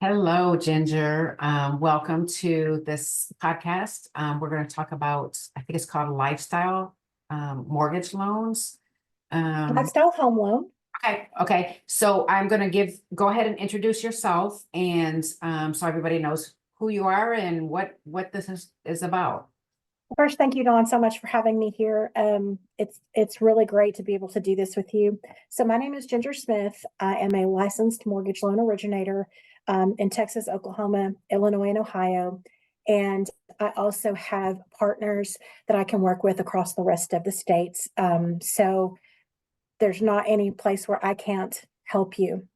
Hello, Ginger. Welcome to this podcast. We're going to talk about, I think it's called lifestyle mortgage loans. Um, Lifestyle home loan. okay. So I'm going to go ahead and introduce yourself, and so everybody knows who you are and what this is about. First, thank you, Dawn, so much for having me here. It's really great to be able to do this with you. So my name is Ginger Smith. I am a licensed mortgage loan originator in Texas, Oklahoma, Illinois, and Ohio. And I also have partners that I can work with across the rest of the states. So there's not any place where I can't help you.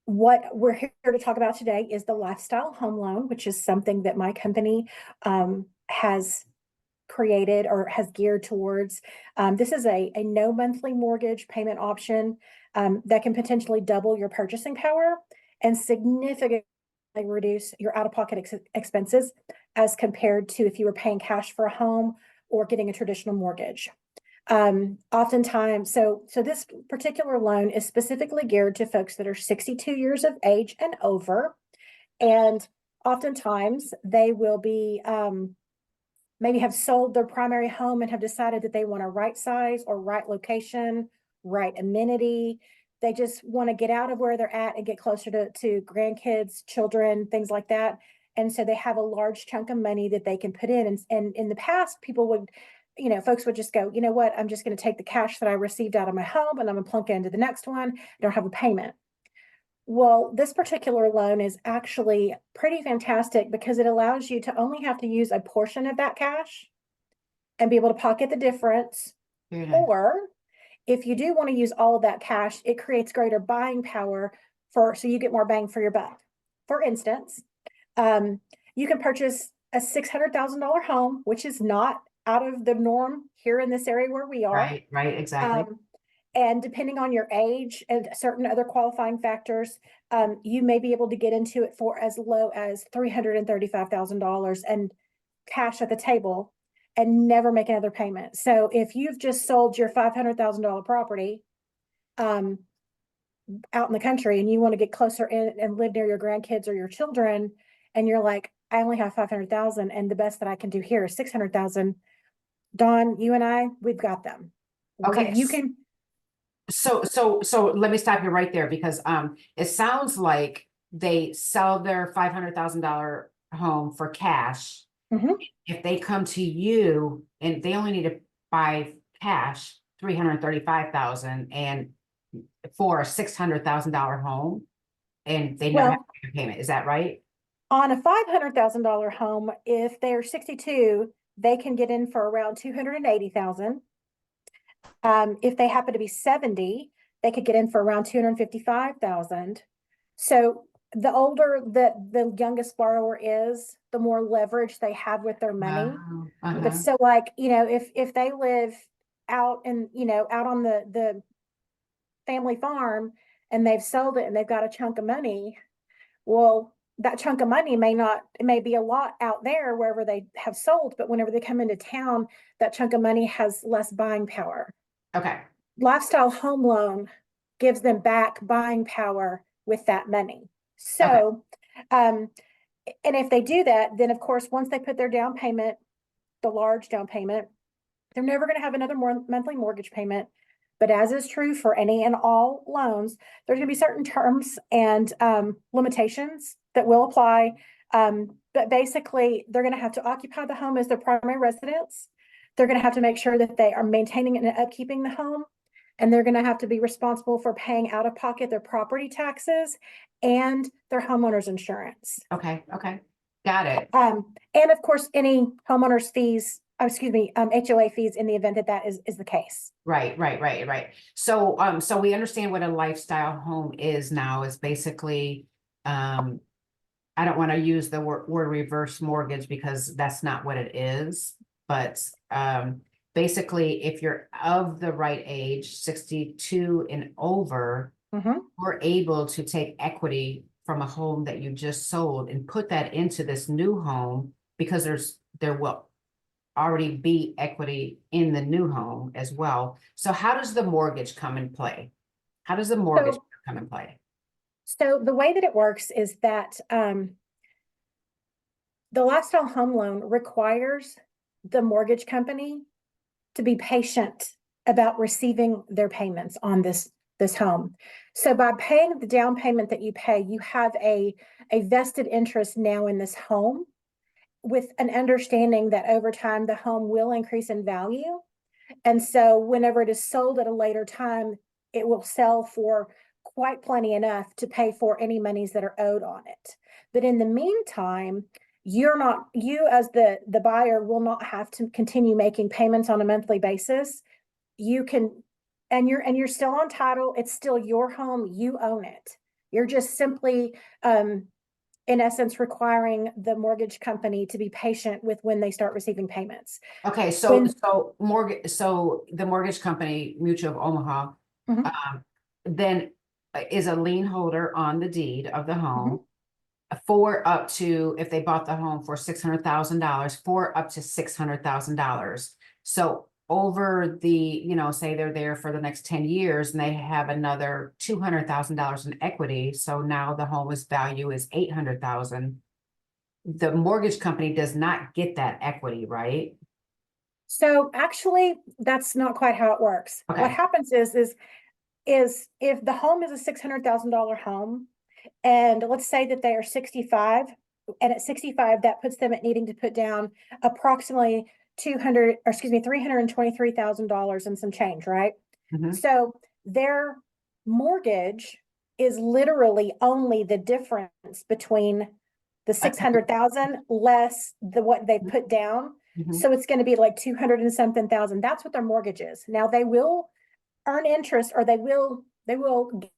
What we're here to talk about today is the lifestyle home loan, which is something that my company has created or has geared towards. This is a no monthly mortgage payment option that can potentially double your purchasing power and significantly reduce your out-of-pocket expenses as compared to if you were paying cash for a home or getting a traditional mortgage. Oftentimes, so this particular loan is specifically geared to folks that are 62 years of age and over. And oftentimes they will be, maybe have sold their primary home and have decided that they want a right size or right location, right amenity. They just want to get out of where they're at and get closer to grandkids, children, things like that. And so they have a large chunk of money that they can put in. And in the past, people would, folks would just go, you know what, I'm just going to take the cash that I received out of my home and I'm going to plunk it into the next one. I don't have a payment. Well, this particular loan is actually pretty fantastic because it allows you to only have to use a portion of that cash and be able to pocket the difference. Very nice. Or if you do want to use all of that cash, it creates greater buying power so you get more bang for your buck. For instance, you can purchase a $600,000 home, which is not out of the norm here in this area where we are. Right, exactly. And depending on your age and certain other qualifying factors, you may be able to get into it for as low as $335,000 and cash at the table and never make another payment. So if you've just sold your $500,000 property out in the country and you want to get closer in and live near your grandkids or your children, and you're like, I only have 500,000 and the best that I can do here is 600,000. Dawn, you and I, we've got them. Okay. You can. So let me stop you right there because it sounds like they sell their $500,000 home for cash. Mm-hmm. If they come to you and they only need to buy cash, 335,000 and for a $600,000 home, and they never have to make a payment. Is that right? On a $500,000 home, if they're 62, they can get in for around 280,000. If they happen to be 70, they could get in for around 255,000. So the older that the youngest borrower is, the more leverage they have with their money. Wow. But so like, if they live out out on the family farm and they've sold it and they've got a chunk of money, well, that chunk of money it may be a lot out there wherever they have sold, but whenever they come into town, that chunk of money has less buying power. Okay. Lifestyle home loan gives them back buying power with that money. So, and if they do that, then of course, once they put their down payment, the large down payment, they're never going to have another monthly mortgage payment. But as is true for any and all loans, there's going to be certain terms and limitations that will apply. But basically, they're going to have to occupy the home as their primary residence. They're going to have to make sure that they are maintaining and upkeeping the home. And they're going to have to be responsible for paying out of pocket their property taxes and their homeowner's insurance. Okay. Got it. And of course, any homeowner's fees, HOA fees in the event that is the case. Right. So we understand what a lifestyle home is now is basically, I don't want to use the word reverse mortgage because that's not what it is, but, basically, if you're of the right age, 62 and over, we're able to take equity from a home that you just sold and put that into this new home because there will already be equity in the new home as well. So how does the mortgage come in play? So the way that it works is that the lifestyle home loan requires the mortgage company to be patient about receiving their payments on this home. So by paying the down payment that you pay, you have a vested interest now in this home, with an understanding that over time the home will increase in value. And so whenever it is sold at a later time, it will sell for quite plenty enough to pay for any monies that are owed on it. But in the meantime, you as the buyer will not have to continue making payments on a monthly basis. You can, and you're still on title. It's still your home. You own it. You're just simply, in essence, requiring the mortgage company to be patient with when they start receiving payments. Okay, so, When, so the mortgage company, Mutual of Omaha, Mhm, then is a lien holder on the deed of the mhm. home for up to, if they bought the home for $600,000, for up to $600,000. So over the, say they're there for the next 10 years and they have another $200,000 in equity. So now the home's value is 800,000. The mortgage company does not get that equity, right? So actually, that's not quite how it works. What Okay. happens is if the home is a $600,000 home, and let's say that they are 65, and at 65, that puts them at needing to put down approximately 200, or excuse me, $323,000 and some change, right? Mhm. So their mortgage is literally only the difference between the Uh, 600,000 less what they put down. mhm. So it's going to be like 200 and something thousand. That's what their mortgage is. Now they will earn interest, or they will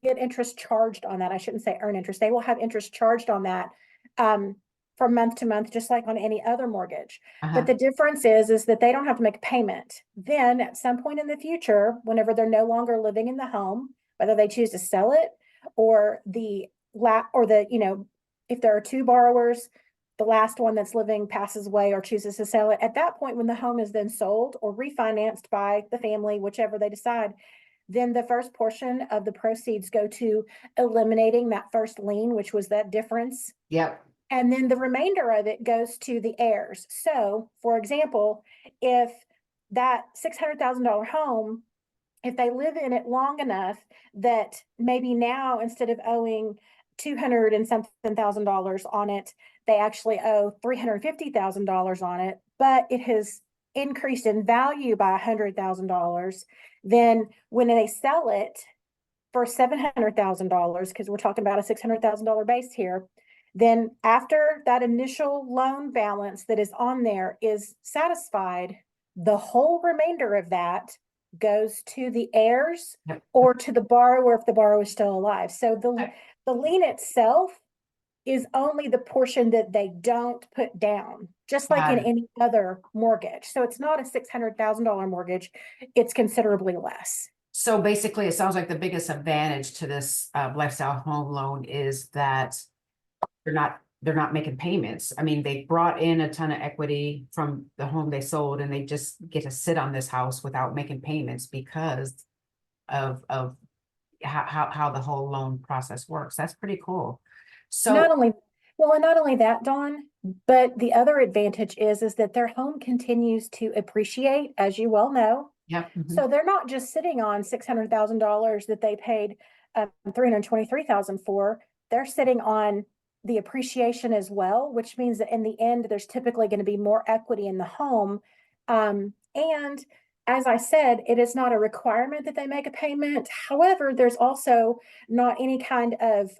get interest charged on that. I shouldn't say earn interest. They will have interest charged on that, um, from month to month, just like on any other mortgage. But Uh-huh. the difference is that they don't have to make a payment. Then at some point in the future, whenever they're no longer living in the home, whether they choose to sell it, or if there are two borrowers, the last one that's living passes away or chooses to sell it. At that point, when the home is then sold or refinanced by the family, whichever they decide, then the first portion of the proceeds go to eliminating that first lien, which was that difference. Yep. And then the remainder of it goes to the heirs. So, for example, if that $600,000 home, if they live in it long enough that maybe now, instead of owing 200 and something thousand dollars on it, they actually owe $350,000 on it, but it has increased in value by $100,000. Then when they sell it for $700,000, because we're talking about a $600,000 base here, then after that initial loan balance that is on there is satisfied, the whole remainder of that goes to the heirs Yep. or to the borrower if the borrower is still alive. So Okay. the lien itself is only the portion that they don't put down, just like in Got it. any other mortgage. So it's not a $600,000 mortgage, it's considerably less. So basically, it sounds like the biggest advantage to this lifestyle home loan is that they're not making payments. I mean, they brought in a ton of equity from the home they sold, and they just get to sit on this house without making payments because of how the whole loan process works. That's pretty cool. Not So, only, well, and not only that, Dawn, but the other advantage is that their home continues to appreciate, as you well know. yep. Mhm. So they're not just sitting on $600,000 that they paid 323,000 for. They're sitting on the appreciation as well, which means that in the end, there's typically going to be more equity in the home. And as I said, it is not a requirement that they make a payment. However, there's also not any kind of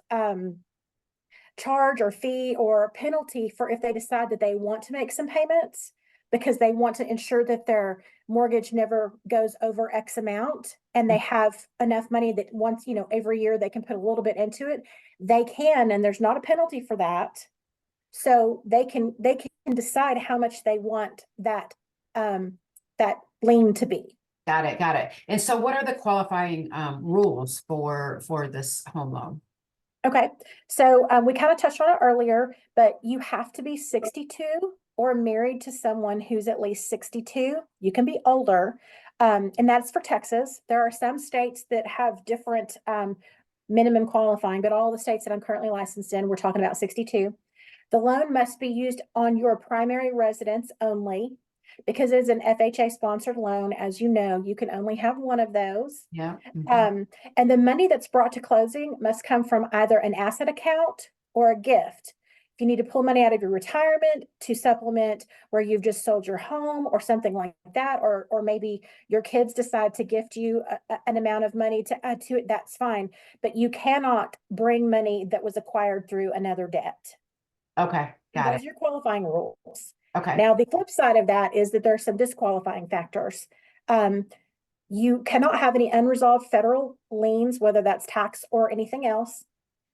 charge or fee or penalty for if they decide that they want to make some payments, because they want to ensure that their mortgage never goes over X amount, and they have enough money that once, every year they can put a little bit into it, they can, and there's not a penalty for that. So they can decide how much they want that lien to be. Got it. Got it. And so, what are the qualifying rules for this home loan? Okay, so we kind of touched on it earlier, but you have to be 62 or married to someone who's at least 62. You can be older, and that's for Texas. There are some states that have different minimum qualifying, but all the states that I'm currently licensed in, we're talking about 62. The loan must be used on your primary residence only because it is an FHA sponsored loan. As you know, you can only have one of those. Yeah. And the money that's brought to closing must come from either an asset account or a gift. If you need to pull money out of your retirement to supplement where you've just sold your home or something like that, or maybe your kids decide to gift you an amount of money to add to it, that's fine. But you cannot bring money that was acquired through another debt. Okay, got Those it. are your qualifying rules. Okay, Now, the flip side of that is that there are some disqualifying factors. You cannot have any unresolved federal liens, whether that's tax or anything else.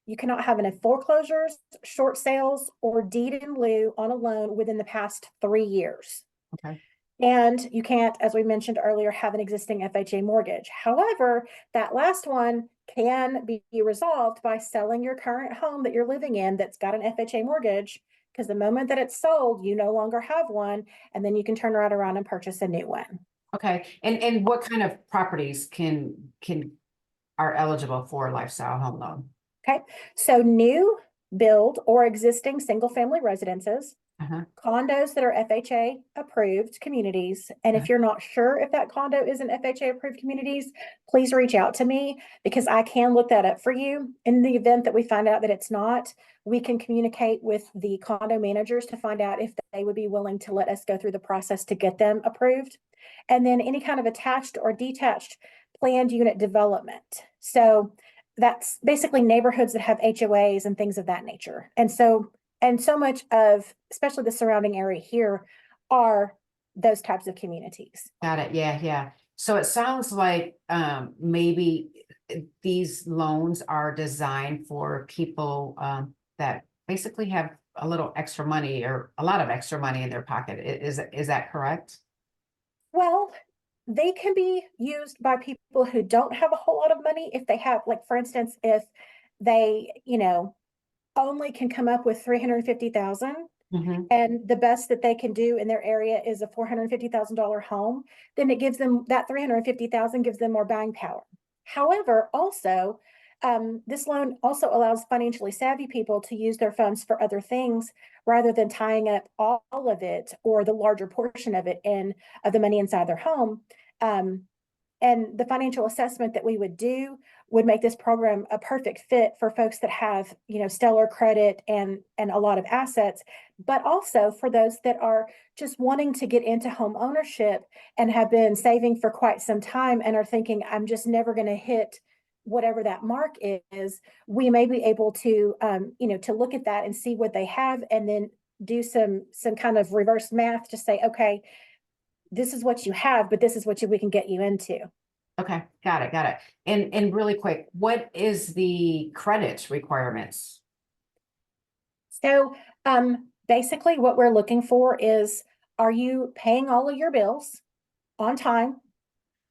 You cannot have any foreclosures, short sales, or deed in lieu on a loan within the past 3 years. okay. And you can't, as we mentioned earlier, have an existing FHA mortgage. However, that last one can be resolved by selling your current home that you're living in that's got an FHA mortgage, because the moment that it's sold, you no longer have one, and then you can turn right around and purchase a new one. Okay, and what kind of properties are eligible for a lifestyle home loan? Okay, so new build or existing single family residences, Uh-huh. condos that are FHA approved communities. And if you're not sure if that condo is an FHA approved communities, please reach out to me because I can look that up for you. In the event that we find out that it's not, we can communicate with the condo managers to find out if they would be willing to let us go through the process to get them approved. And then any kind of attached or detached planned unit development. So that's basically neighborhoods that have HOAs and things of that nature. And so much of, especially the surrounding area here, are those types of communities. Got it. Yeah, yeah. So it sounds like maybe these loans are designed for people that basically have a little extra money or a lot of extra money in their pocket. Is that correct? Well, they can be used by people who don't have a whole lot of money. If they have, like, for instance, if they, only can come up with 350,000, Mm-hmm. and the best that they can do in their area is a $450,000 home, then it gives them that 350,000 gives them more buying power. However, also, this loan also allows financially savvy people to use their funds for other things rather than tying up all of it or the larger portion of it of the money inside their home. And the financial assessment that we would do would make this program a perfect fit for folks that have, stellar credit and a lot of assets, but also for those that are just wanting to get into home ownership and have been saving for quite some time and are thinking, I'm just never going to hit whatever that mark is. We may be able to, to look at that and see what they have, and then do some kind of reverse math to say, okay, this is what you have, but this is what we can get you into. Okay, got it, got it. And really quick, what is the credit requirements? So basically what we're looking for is, are you paying all of your bills on time?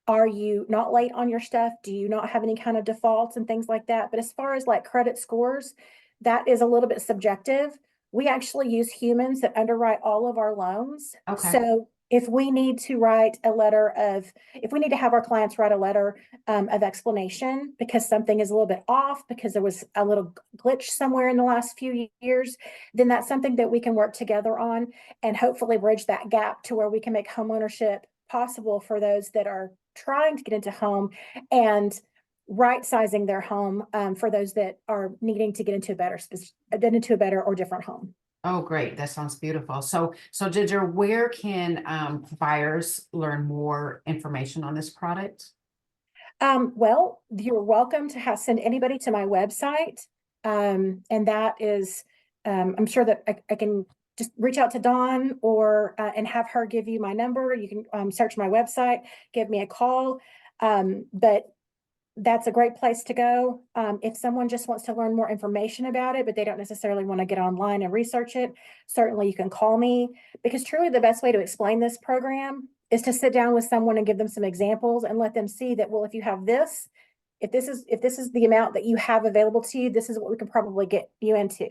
Are you not late on your stuff? Do you not have any kind of defaults and things like that? But as far as like credit scores, that is a little bit subjective. We actually use humans that underwrite all of our loans. Okay. So if we need to have our clients write a letter of explanation because something is a little bit off, because there was a little glitch somewhere in the last few years, then that's something that we can work together on and hopefully bridge that gap to where we can make homeownership possible for those that are trying to get into home, and right sizing their home for those that are needing to get into a better or different home. Oh, great. That sounds beautiful. So Ginger, where can buyers learn more information on this product? Well, you're welcome to send anybody to my website. And that is, I'm sure that I can just reach out to Dawn or and have her give you my number. You can search my website, give me a call. But that's a great place to go. If someone just wants to learn more information about it, but they don't necessarily want to get online and research it, certainly you can call me, because truly the best way to explain this program is to sit down with someone and give them some examples and let them see that, well, if you have this, if this is the amount that you have available to you, this is what we can probably get you into.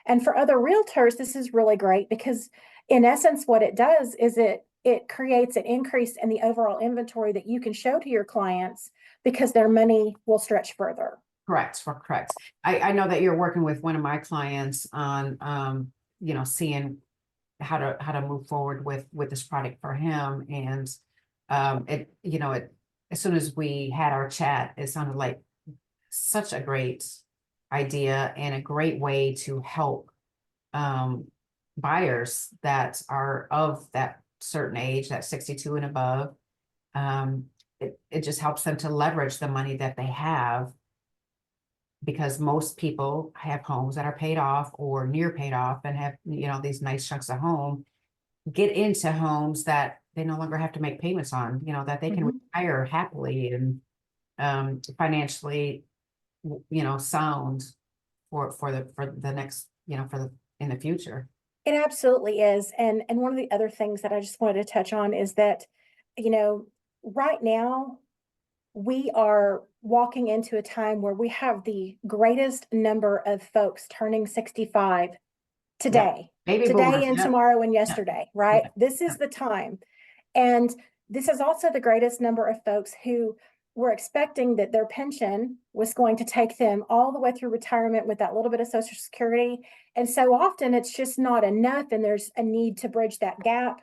And for other realtors, this is really great because in essence, what it does is it creates an increase in the overall inventory that you can show to your clients because their money will stretch further. Correct, correct. I know that you're working with one of my clients on, seeing how to move forward with this product for him. And, as soon as we had our chat, it sounded like such a great idea and a great way to help, buyers that are of that certain age, that 62 and above. It just helps them to leverage the money that they have, because most people have homes that are paid off or near paid off and have, these nice chunks of home, get into homes that they no longer have to make payments on, that they can Mhm. retire happily and, financially, sound for the next, in the future. It absolutely is. And one of the other things that I just wanted to touch on is that, you know, right now we are walking into a time where we have the greatest number of folks turning 65 Yep. today, Baby today boomers. and Yep. tomorrow and Yep. yesterday, right? Yep. This is Yep. the time. And this is also the greatest number of folks who were expecting that their pension was going to take them all the way through retirement with that little bit of Social Security. And so often it's just not enough, and there's a need to bridge that gap.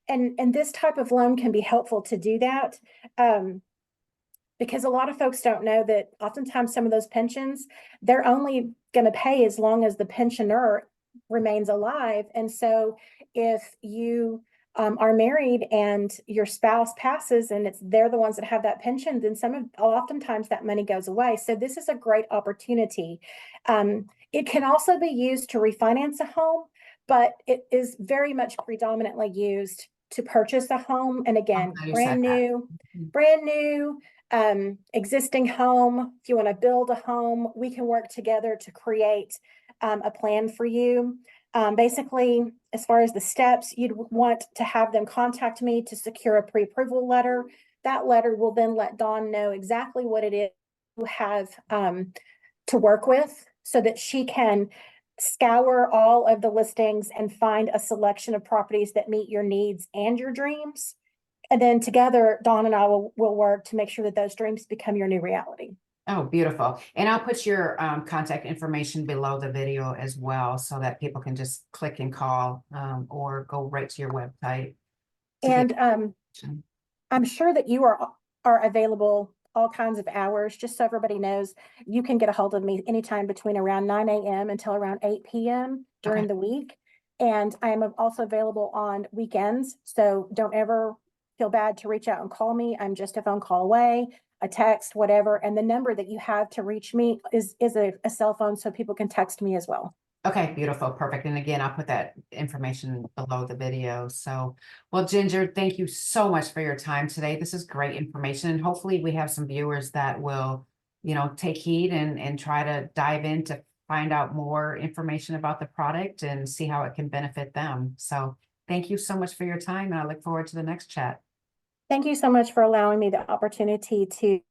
And this type of loan can be helpful to do that. Because a lot of folks don't know that oftentimes some of those pensions, they're only going to pay as long as the pensioner remains alive. And so if you are married and your spouse passes and they're the ones that have that pension, then oftentimes that money goes away. So this is a great opportunity. It can also be used to refinance a home, but it is very much predominantly used to purchase a home. And I'm again, glad you said that. Mhm. brand new, existing home. If you want to build a home, we can work together to create a plan for you. Basically, as far as the steps, you'd want to have them contact me to secure a pre-approval letter. That letter will then let Dawn know exactly what it is you have to work with, so that she can scour all of the listings and find a selection of properties that meet your needs and your dreams. And then together, Dawn and I will work to make sure that those dreams become your new reality. Oh, beautiful. And I'll put your contact information below the video as well, so that people can just click and call, or go right to your website to get. And I'm sure that you are available all kinds of hours. Just so everybody knows, you can get a hold of me anytime between around 9 a.m. until around 8 p.m. during Okay. the week. And I am also available on weekends. So don't ever feel bad to reach out and call me. I'm just a phone call away, a text, whatever. And the number that you have to reach me is a cell phone, so people can text me as well. Okay, beautiful, perfect. And again, I'll put that information below the video. So, well, Ginger, thank you so much for your time today. This is great information. And hopefully we have some viewers that will, take heed and try to dive in to find out more information about the product and see how it can benefit them. So thank you so much for your time, and I look forward to the next chat. Thank you so much for allowing me the opportunity to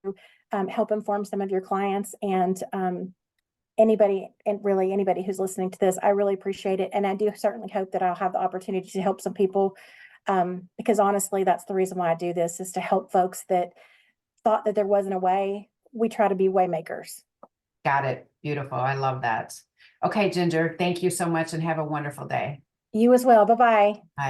help inform some of your clients and anybody, and really anybody who's listening to this. I really appreciate it. And I do certainly hope that I'll have the opportunity to help some people, because honestly, that's the reason why I do this, is to help folks that thought that there wasn't a way. We try to be way makers. Got it. Beautiful. I love that. Okay, Ginger, thank you so much and have a wonderful day. You as well. Bye-bye. Bye.